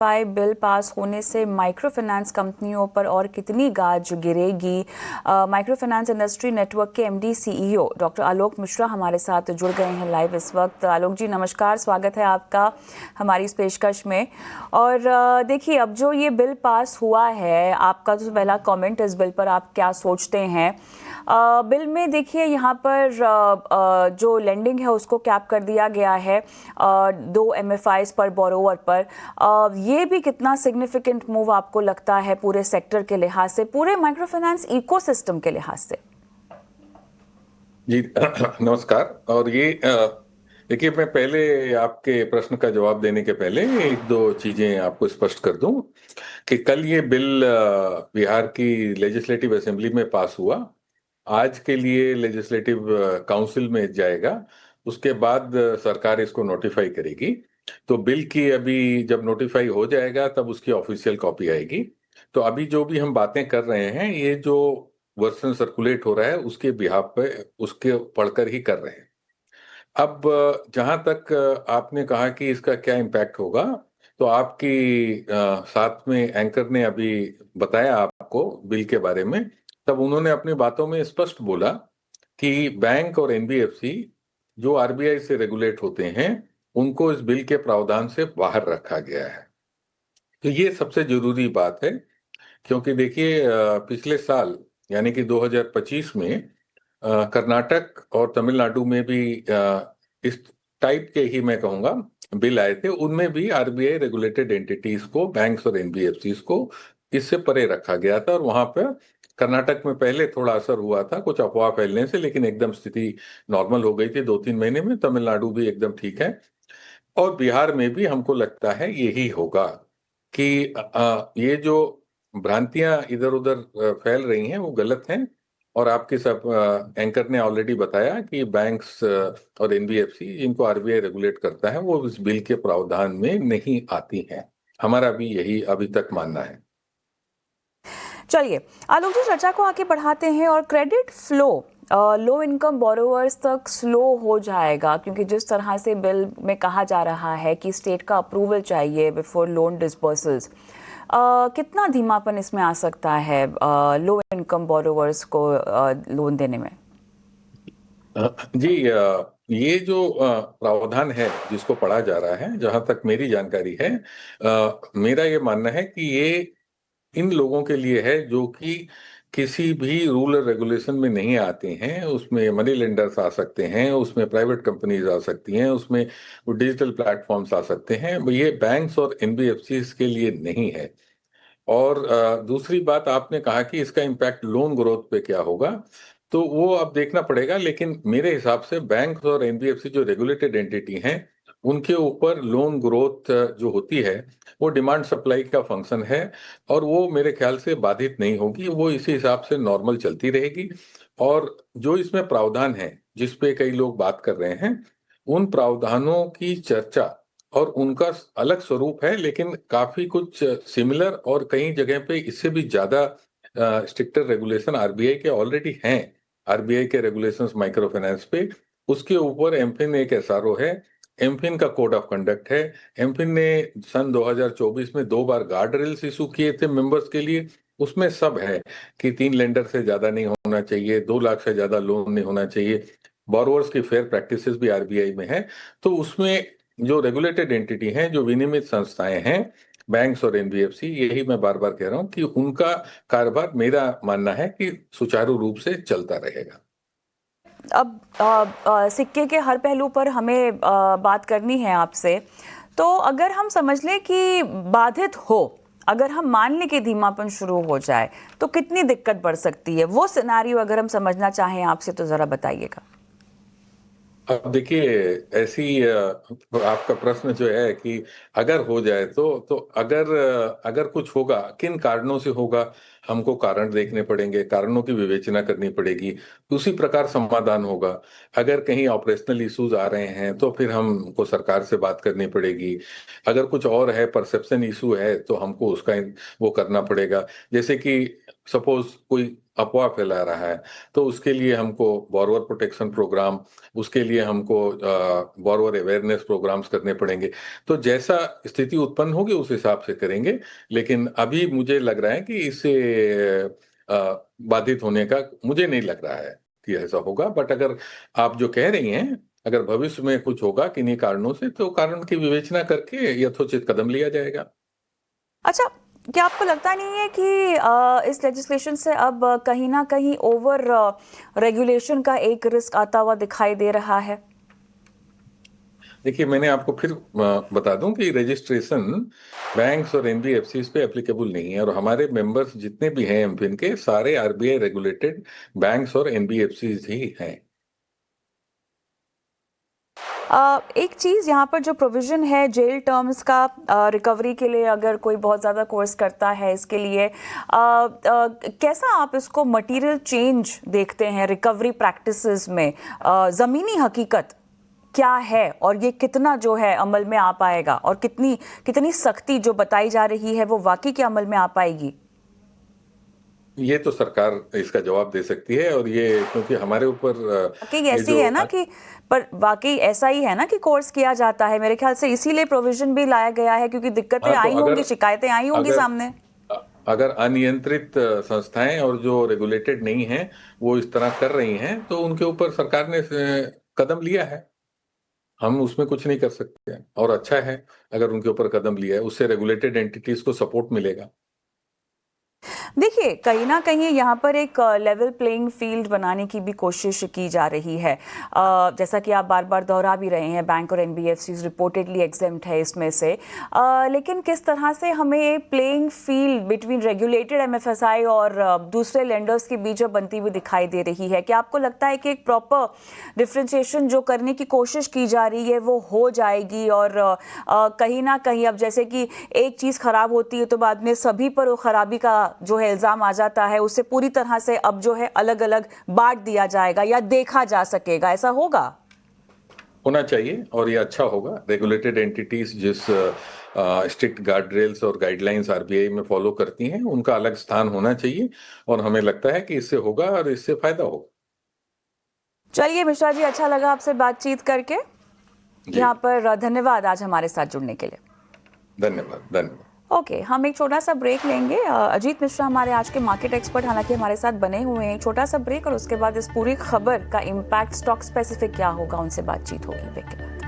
Bill pass होने से micro finance कंपनियों पर और कितनी गाज गिरेगी। माइक्रो फाइनेंस इंडस्ट्री नेटवर्क के एमडी सीईओ डॉक्टर आलोक मिश्रा हमारे साथ जुड़ गए हैं लाइव इस वक्त। आलोक जी नमस्कार, स्वागत है आपका हमारी इस पेशकश में। और देखिए, अब जो ये बिल पास हुआ है, आपका जो पहला कमेंट इस बिल पर, आप क्या सोचते हैं? बिल में देखिए यहाँ पर जो लेंडिंग है उसको कैप कर दिया गया है 2 MFIs पर बोरोवर पर। ये भी कितना सिग्निफिकेंट मूव आपको लगता है पूरे सेक्टर के लिहाज से, पूरे माइक्रो फाइनेंस इकोसिस्टम के लिहाज से? जी नमस्कार। और ये देखिए, मैं पहले आपके प्रश्न का जवाब देने के पहले एक दो चीजें आपको स्पष्ट कर दूं कि कल ये बिल बिहार की लेजिस्लेटिव असेंबली में पास हुआ। आज के लिए लेजिस्लेटिव काउंसिल में जाएगा, उसके बाद सरकार इसको नोटिफाई करेगी। तो बिल की अभी जब नोटिफाई हो जाएगा तब उसकी ऑफिशियल कॉपी आएगी। तो अभी जो भी हम बातें कर रहे हैं, ये जो वर्सन सर्कुलेट हो रहा है उसके बिहाफ पे, उसके पढ़कर ही कर रहे हैं। अब जहां तक आपने कहा कि इसका क्या इम्पैक्ट होगा, तो आपकी साथ में एंकर ने अभी बताया आपको बिल के बारे में। तब उन्होंने अपनी बातों में स्पष्ट बोला कि बैंक और एनबीएफसी जो आरबीआई से रेगुलेट होते हैं, उनको इस बिल के प्रावधान से बाहर रखा गया है। तो ये सबसे जरूरी बात है, क्योंकि देखिए पिछले साल यानी कि 2025 में कर्नाटक और तमिलनाडु में भी इस टाइप के ही मैं कहूंगा बिल आए थे। उनमें भी आरबीआई रेगुलेटेड एंटिटीज को, बैंक्स और एनबीएफसी को इससे परे रखा गया था। और वहां पर कर्नाटक में पहले थोड़ा असर हुआ था कुछ अफवाह फैलने से, लेकिन एकदम स्थिति नॉर्मल हो गई थी 2-3 महीने में। तमिलनाडु भी एकदम ठीक है, और बिहार में भी हमको लगता है यही होगा कि ये जो भ्रांतियां इधर उधर फैल रही हैं वो गलत हैं। और आपके सब एंकर ने ऑलरेडी बताया कि बैंक्स और एनबीएफसी जिनको आरबीआई रेगुलेट करता है वो इस बिल के प्रावधान में नहीं आती हैं। हमारा भी यही अभी तक मानना है। चलिए आलोक जी, चर्चा को आगे बढ़ाते हैं। और credit flow low income borrowers तक स्लो हो जाएगा, क्योंकि जिस तरह से बिल में कहा जा रहा है कि स्टेट का अप्रूवल चाहिए बिफोर लोन डिसबर्सल्स, कितना धीमापन इसमें आ सकता है लो इनकम बोरोवर्स को लोन देने में? जी, ये जो प्रावधान है जिसको पढ़ा जा रहा है, जहां तक मेरी जानकारी है, मेरा ये मानना है कि ये इन लोगों के लिए है जो कि किसी भी रूल और रेगुलेशन में नहीं आते हैं। उसमें मनी लेंडर्स आ सकते हैं, उसमें प्राइवेट कंपनीज आ सकती हैं, उसमें डिजिटल प्लेटफॉर्म्स आ सकते हैं। ये बैंक्स और एनबीएफसी के लिए नहीं है। और दूसरी बात, आपने कहा कि इसका इम्पैक्ट लोन ग्रोथ पे क्या होगा, तो वो अब देखना पड़ेगा। लेकिन मेरे हिसाब से बैंक और एनबीएफसी जो रेगुलेटेड एंटिटी हैं, उनके ऊपर लोन ग्रोथ जो होती है वो डिमांड सप्लाई का फंक्शन है, और वो मेरे ख्याल से बाधित नहीं होगी। वो इसी हिसाब से नॉर्मल चलती रहेगी। और जो इसमें प्रावधान है जिस पे कई लोग बात कर रहे हैं, उन प्रावधानों की चर्चा और उनका अलग स्वरूप है, लेकिन काफी कुछ सिमिलर और कई जगह पे इससे भी ज्यादा स्ट्रिक्टर रेगुलेशन आरबीआई के ऑलरेडी हैं। आरबीआई के रेगुलेशंस माइक्रो फाइनेंस पे, उसके ऊपर एमफिन एक एसआरओ है, एमफिन का कोड ऑफ कंडक्ट है। एमफिन ने सन 2024 में 2 बार गार्ड रेल्स इशू किए थे मेंबर्स के लिए। उसमें सब है कि 3 लेंडर से ज्यादा नहीं होना चाहिए, 2 लाख से ज्यादा लोन नहीं होना चाहिए, बोरोवर्स की फेयर प्रैक्टिसेस भी आरबीआई में है। तो उसमें जो रेगुलेटेड एंटिटी हैं, जो विनियमित संस्थाएं हैं, बैंक्स और एनबीएफसी, यही मैं बार बार कह रहा हूं कि उनका कारोबार, मेरा मानना है कि सुचारू रूप से चलता रहेगा। अब सिक्के के हर पहलू पर हमें बात करनी है आपसे। तो अगर हम समझ लें कि बाधित हो, अगर हम मान लें कि धीमापन शुरू हो जाए, तो कितनी दिक्कत बढ़ सकती है? वो सिनारियो अगर हम समझना चाहें आपसे तो जरा बताइएगा। अब देखिए, ऐसी आपका प्रश्न जो है कि अगर हो जाए तो अगर कुछ होगा, किन कारणों से होगा, हमको कारण देखने पड़ेंगे, कारणों की विवेचना करनी पड़ेगी, उसी प्रकार समाधान होगा। अगर कहीं ऑपरेशनल इश्यूज आ रहे हैं तो फिर हमको सरकार से बात करनी पड़ेगी। अगर कुछ और है, परसेप्शन इशू है, तो हमको उसका वो करना पड़ेगा। जैसे कि सपोज कोई अफवाह फैला रहा है, तो उसके लिए हमको बोरोवर प्रोटेक्शन प्रोग्राम, उसके लिए हमको बोरोवर अवेयरनेस प्रोग्राम्स करने पड़ेंगे। तो जैसा स्थिति उत्पन्न होगी उस हिसाब से करेंगे, लेकिन अभी मुझे लग रहा है कि इससे बाधित होने का मुझे नहीं लग रहा है कि ऐसा होगा। बट अगर आप जो कह रही हैं, अगर भविष्य में कुछ होगा किन्हीं कारणों से, तो कारण की विवेचना करके यथोचित कदम लिया जाएगा। अच्छा, क्या आपको लगता नहीं है कि इस लेजिस्लेशन से अब कहीं ना कहीं ओवर रेगुलेशन का एक रिस्क आता हुआ दिखाई दे रहा है? देखिए, मैंने आपको फिर बता दूं कि रजिस्ट्रेशन बैंक्स और एनबीएफसीज पे एप्लीकेबल नहीं है, और हमारे मेंबर्स जितने भी हैं एमफिन के, सारे आरबीआई रेगुलेटेड बैंक्स और एनबीएफसीज ही हैं। एक चीज़ यहाँ पर जो प्रोविज़न है जेल टर्म्स का, रिकवरी के लिए अगर कोई बहुत ज़्यादा कोर्स करता है इसके लिए, कैसा आप इसको मटेरियल चेंज देखते हैं रिकवरी प्रैक्टिसेस में? ज़मीनी हकीकत क्या है और ये कितना जो है अमल में आ पाएगा, और कितनी कितनी सख्ती जो बताई जा रही है वो वाकई के अमल में आ पाएगी? ये तो सरकार इसका जवाब दे सकती है, और ये क्योंकि हमारे ऊपर वाकई ये ऐसी जो है ना कि, पर वाकई ऐसा ही है ना कि कोर्स किया जाता है, मेरे ख्याल से इसीलिए प्रोविजन भी लाया गया है, क्योंकि दिक्कतें हाँ, तो आई होंगी, अगर शिकायतें आई होंगी अगर सामने। अगर अनियंत्रित संस्थाएं और जो रेगुलेटेड नहीं हैं वो इस तरह कर रही हैं, तो उनके ऊपर सरकार ने कदम लिया है। हम उसमें कुछ नहीं कर सकते हैं, और अच्छा है अगर उनके ऊपर कदम लिया है, उससे रेगुलेटेड एंटिटीज को सपोर्ट मिलेगा। देखिए, कहीं ना कहीं यहाँ पर एक लेवल प्लेइंग फील्ड बनाने की भी कोशिश की जा रही है। जैसा कि आप बार बार दोहरा भी रहे हैं, बैंक और एनबीएफसी रिपोर्टेडली एग्जेम्प्ट है इसमें से, लेकिन किस तरह से हमें प्लेइंग फील्ड बिटवीन रेगुलेटेड एमएफएसआई और दूसरे लेंडर्स के बीच बनती हुई दिखाई दे रही है? क्या आपको लगता है कि एक प्रॉपर डिफ्रेंशिएशन जो करने की कोशिश की जा रही है वो हो जाएगी, और कहीं ना कहीं अब जैसे कि एक चीज़ खराब होती है तो बाद में सभी पर वो खराबी का जो है इल्ज़ाम आ जाता है, उससे पूरी तरह से अब जो है अलग अलग बांट दिया जाएगा या देखा जा सकेगा, ऐसा होगा? होना चाहिए, और ये अच्छा होगा। रेगुलेटेड एंटिटीज जिस स्ट्रिक्ट गार्ड रेल्स और गाइडलाइंस आरबीआई में फॉलो करती हैं, उनका अलग स्थान होना चाहिए, और हमें लगता है कि इससे होगा और इससे फायदा होगा। चलिए मिश्रा जी, अच्छा लगा आपसे बातचीत करके। जी, यहाँ पर धन्यवाद आज हमारे साथ जुड़ने के लिए। धन्यवाद धन्यवाद। ओके, हम एक छोटा सा ब्रेक लेंगे। अजीत मिश्रा हमारे आज के मार्केट एक्सपर्ट हालांकि हमारे साथ बने हुए हैं। छोटा सा ब्रेक, और उसके बाद इस पूरी खबर का इम्पैक्ट स्टॉक स्पेसिफिक क्या होगा, उनसे बातचीत होगी ब्रेक के बाद।